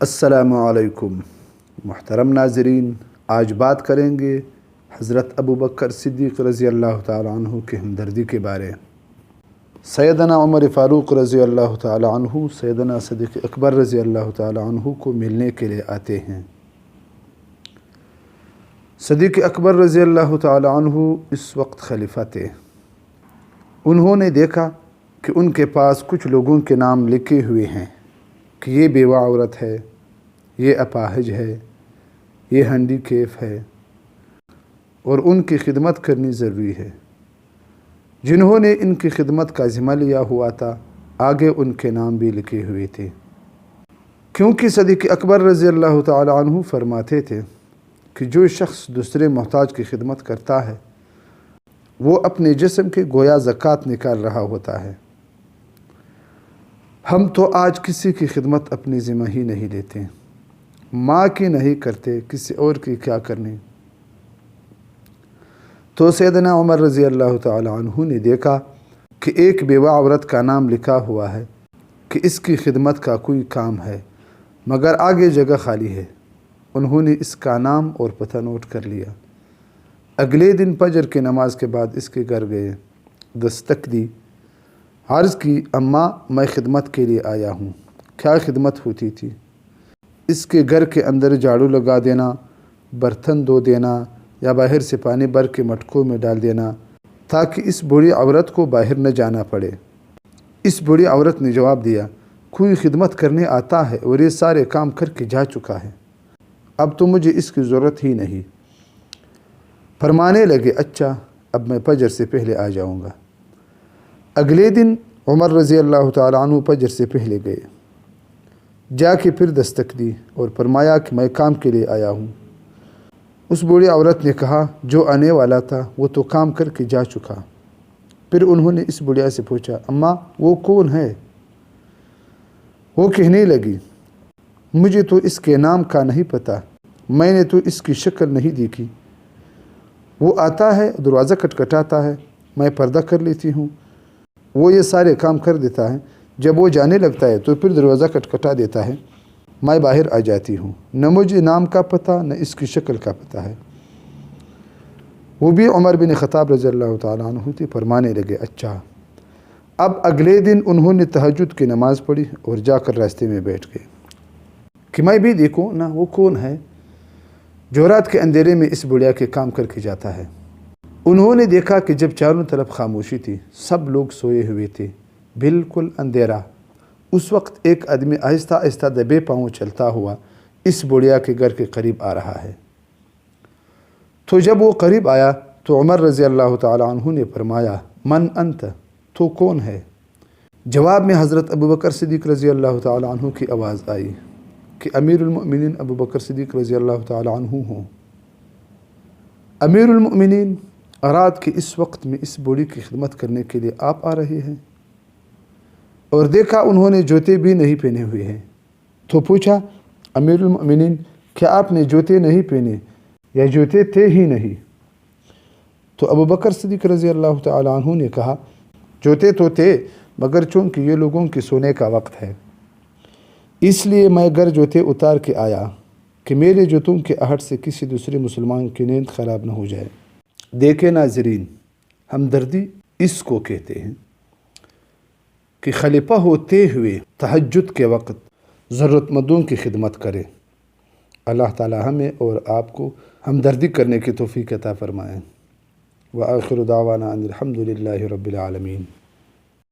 السلام علیکم محترم ناظرین، آج بات کریں گے حضرت ابو بکر صدیق رضی اللہ تعالی عنہ کی ہمدردی کے بارے۔ سیدنا عمر فاروق رضی اللہ تعالی عنہ سیدنا صدیق اکبر رضی اللہ تعالی عنہ کو ملنے کے لیے آتے ہیں۔ صدیق اکبر رضی اللہ تعالی عنہ اس وقت خلیفہ تھے۔ انہوں نے دیکھا کہ ان کے پاس کچھ لوگوں کے نام لکھے ہوئے ہیں کہ یہ بیوہ عورت ہے، یہ اپاہج ہے، یہ ہینڈی کیپ ہے اور ان کی خدمت کرنی ضروری ہے۔ جنہوں نے ان کی خدمت کا ذمہ لیا ہوا تھا، آگے ان کے نام بھی لکھے ہوئے تھے، کیونکہ صدیق اکبر رضی اللہ تعالی عنہ فرماتے تھے کہ جو شخص دوسرے محتاج کی خدمت کرتا ہے وہ اپنے جسم کے گویا زکوٰۃ نکال رہا ہوتا ہے۔ ہم تو آج کسی کی خدمت اپنی ذمہ ہی نہیں لیتے، ماں کی نہیں کرتے، کسی اور کی کیا کرنی۔ تو سیدنا عمر رضی اللہ تعالی عنہ نے دیکھا کہ ایک بیوہ عورت کا نام لکھا ہوا ہے کہ اس کی خدمت کا کوئی کام ہے، مگر آگے جگہ خالی ہے۔ انہوں نے اس کا نام اور پتہ نوٹ کر لیا۔ اگلے دن فجر کی نماز کے بعد اس کے گھر گئے، دستک دی، عرض کی، اماں میں خدمت کے لیے آیا ہوں۔ کیا خدمت ہوتی تھی؟ اس کے گھر کے اندر جھاڑو لگا دینا، برتن دھو دینا یا باہر سے پانی بھر کے مٹکوں میں ڈال دینا تاکہ اس بوڑھی عورت کو باہر نہ جانا پڑے۔ اس بوڑھی عورت نے جواب دیا، کوئی خدمت کرنے آتا ہے اور یہ سارے کام کر کے جا چکا ہے، اب تو مجھے اس کی ضرورت ہی نہیں۔ فرمانے لگے، اچھا اب میں فجر سے پہلے آ جاؤں گا۔ اگلے دن عمر رضی اللہ تعالی عنہ فجر سے پہلے گئے، جا کے پھر دستک دی اور فرمایا کہ میں کام کے لیے آیا ہوں۔ اس بوڑھی عورت نے کہا، جو آنے والا تھا وہ تو کام کر کے جا چکا۔ پھر انہوں نے اس بڑھیا سے پوچھا، اماں وہ کون ہے؟ وہ کہنے لگی، مجھے تو اس کے نام کا نہیں پتہ، میں نے تو اس کی شکل نہیں دیکھی۔ وہ آتا ہے، دروازہ کھٹکھٹاتا ہے، میں پردہ کر لیتی ہوں، وہ یہ سارے کام کر دیتا ہے، جب وہ جانے لگتا ہے تو پھر دروازہ کھٹکھٹا دیتا ہے، میں باہر آ جاتی ہوں، نہ مجھے نام کا پتہ نہ اس کی شکل کا پتہ ہے۔ وہ بھی عمر بن خطاب رضی اللہ تعالیٰ عنہ تھے۔ فرمانے لگے، اچھا۔ اب اگلے دن انہوں نے تہجد کی نماز پڑھی اور جا کر راستے میں بیٹھ گئے کہ میں بھی دیکھوں نا وہ کون ہے جو رات کے اندھیرے میں اس بڑھیا کے کام کر کے جاتا ہے۔ انہوں نے دیکھا کہ جب چاروں طرف خاموشی تھی، سب لوگ سوئے ہوئے تھے، بالکل اندھیرا۔ اس وقت ایک آدمی آہستہ آہستہ دبے پاؤں چلتا ہوا اس بڑھیا کے گھر کے قریب آ رہا ہے۔ تو جب وہ قریب آیا تو عمر رضی اللہ تعالی عنہ نے فرمایا، من انت؟ تو کون ہے؟ جواب میں حضرت ابو بکر صدیق رضی اللہ تعالی عنہ کی آواز آئی کہ امیر المؤمنین ابو بکر صدیق رضی اللہ تعالی عنہ ہوں۔ امیر المؤمنین، رات کے اس وقت میں اس بوڑھی کی خدمت کرنے کے لیے آپ آ رہے ہیں؟ اور دیکھا انہوں نے جوتے بھی نہیں پہنے ہوئے ہیں۔ تو پوچھا، امیر المؤمنین کیا آپ نے جوتے نہیں پہنے یا جوتے تھے ہی نہیں؟ تو ابو بکر صدیق رضی اللہ تعالی عنہ نے کہا، جوتے تو تھے مگر چونکہ یہ لوگوں کے سونے کا وقت ہے اس لیے میں گھر جوتے اتار کے آیا کہ میرے جوتوں کے آہٹ سے کسی دوسرے مسلمان کی نیند خراب نہ ہو جائے۔ دیکھیں ناظرین، ہمدردی اس کو کہتے ہیں کہ خلیفہ ہوتے ہوئے تہجد کے وقت ضرورت مندوں کی خدمت کرے۔ اللہ تعالی ہمیں اور آپ کو ہمدردی کرنے کی توفیق عطا فرمائیں۔ وآخر دعوانا ان الحمد للہ رب العالمین۔